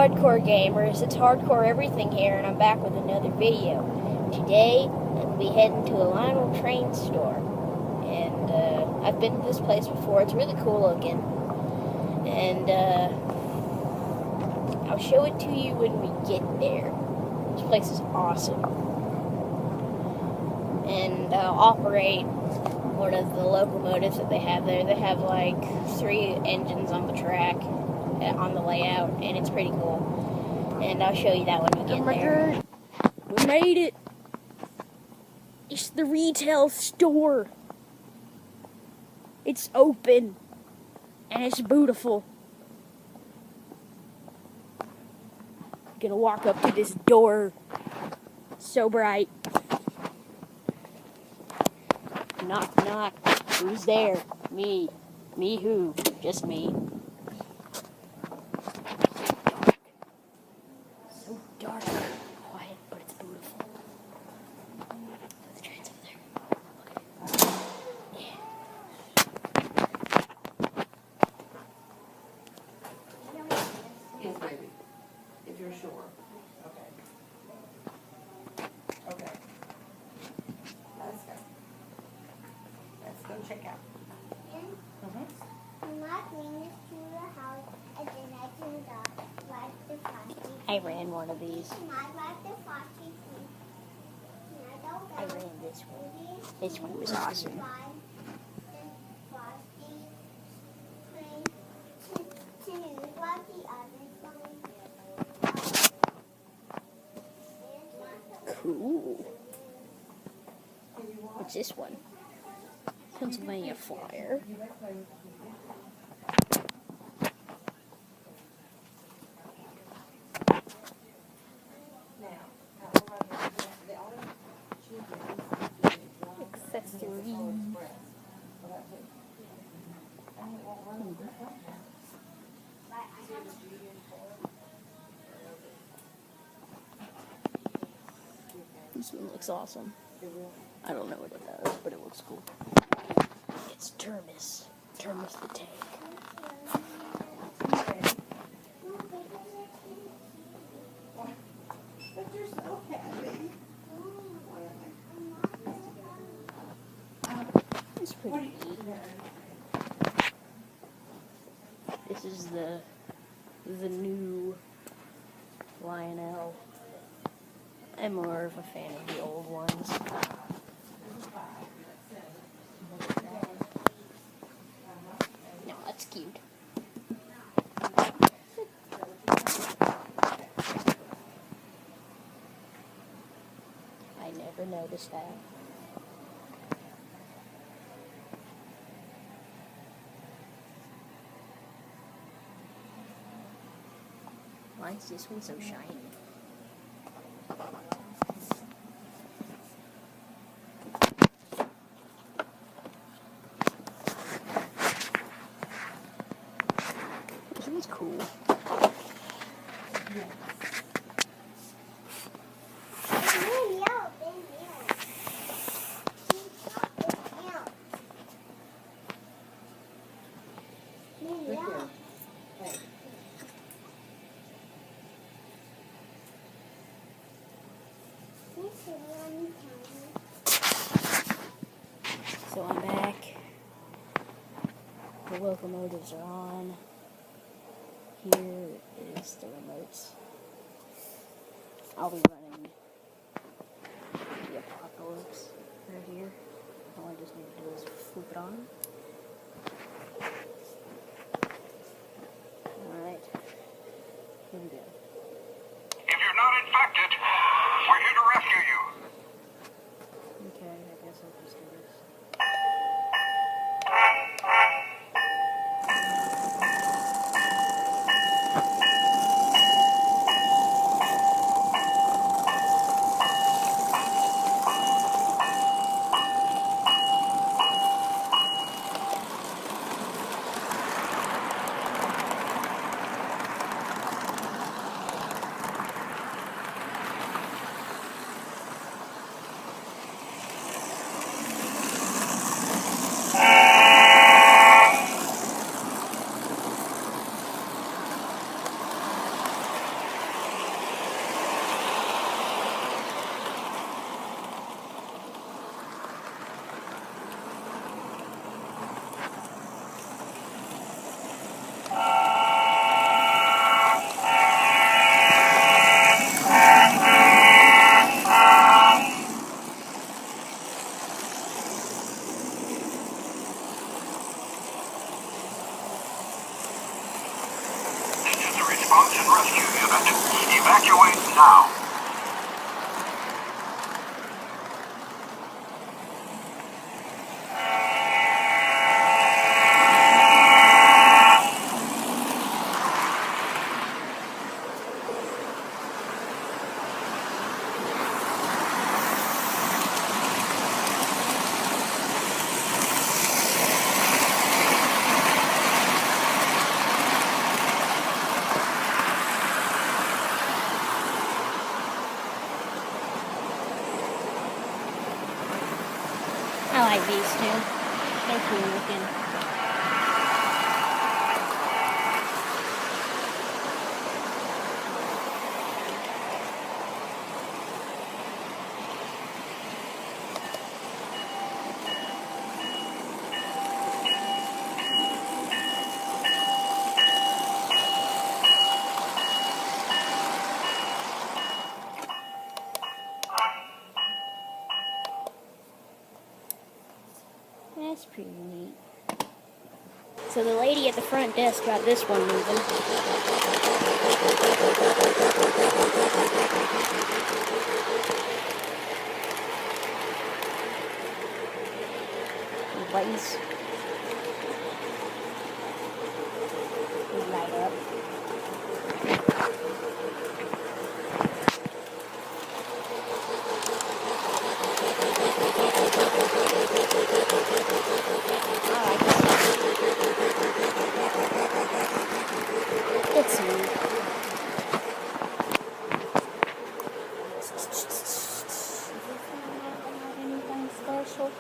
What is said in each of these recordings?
hardcore gamers? It's hardcore everything here, and I'm back with another video. Today, I'll be heading to a Lionel train store, and I've been to this place before. It's really cool looking, and I'll show it to you when we get there. This place is awesome, and I'll operate one of the locomotives that they have there. They have like 3 engines on the track, on the layout, and it's pretty cool. And I'll show you that when we get there. We made it! It's the retail store. It's open, and it's beautiful. I'm gonna walk up to this door. So bright. Knock, knock. Who's there? Me. Me who? Just me. So dark. Quiet, but it's beautiful. The train's over there. Look at it. Yeah. Yes, baby. If you're sure. Okay. Okay. Let's go. Let's go check out. I ran one of these. I ran this one. This one was awesome. Cool. What's this one? Pennsylvania Flyer. Accessories. This one looks awesome. I don't know what it does, but it looks cool. It's Termis. Termis the tank. It's pretty neat. This is the new Lionel. I'm more of a fan of the old ones. No, that's cute. I never noticed that. Why is this one so shiny? This one's cool. So I'm back. The locomotives are on. Here is the remotes. I'll be running the Apocalypse right here. All I just need to do is flip it on. Alright. Here we go. If you're not infected, we're here to rescue you. Okay, I guess I'll just do this. like these two. They're cool looking. That's pretty neat. So the lady at the front desk got this one moving. Buttons. Light up. It's neat. Anything special?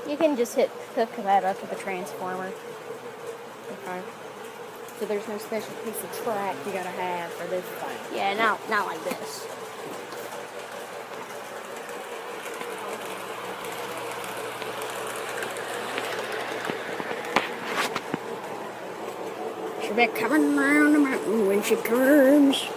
You can just hook that up to the transformer. Okay. So there's no special piece of track you gotta have for this thing. Yeah, not like this. She'll be coming around the mountain when she comes.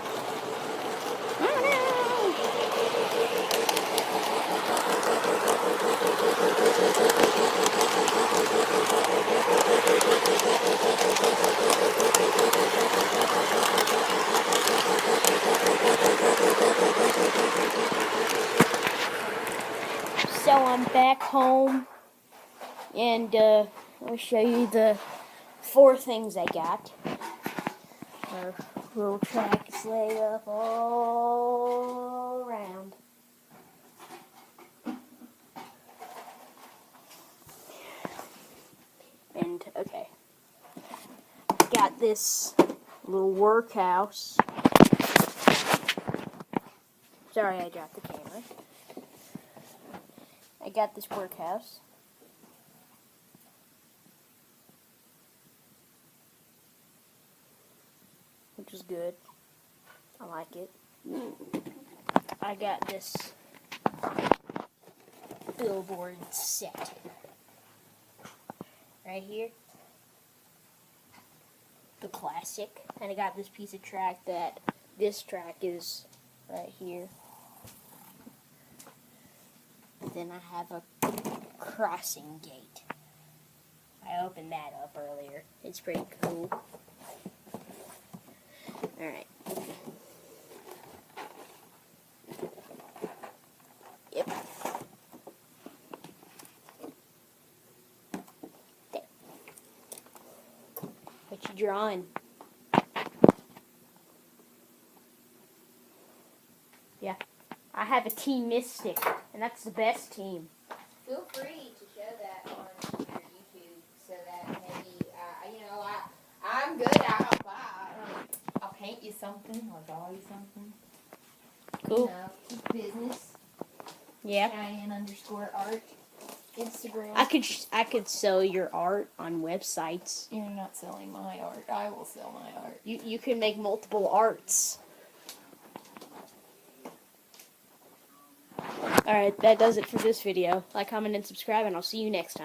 So I'm back home, and I'll show you the 4 things I got. Our little track is laid up all around. And, okay. Got this little workhouse. Sorry, I dropped the camera. I got this workhouse. Which is good. I like it. I got this billboard set. Right here. The classic. And I got this piece of track that this track is right here. Then I have a crossing gate. I opened that up earlier. It's pretty cool. Alright. Yep. There. What you drawing? Yeah. I have a Team Mystic, and that's the best team. Feel free to show that on your YouTube so that maybe, I'm good. I'll paint you something or draw you something. Cool. Business. Yeah. Cheyenne_art. Instagram. I could sell your art on websites. You're not selling my art. I will sell my art. You can make multiple arts. Alright, that does it for this video. Like, comment, and subscribe, and I'll see you next time.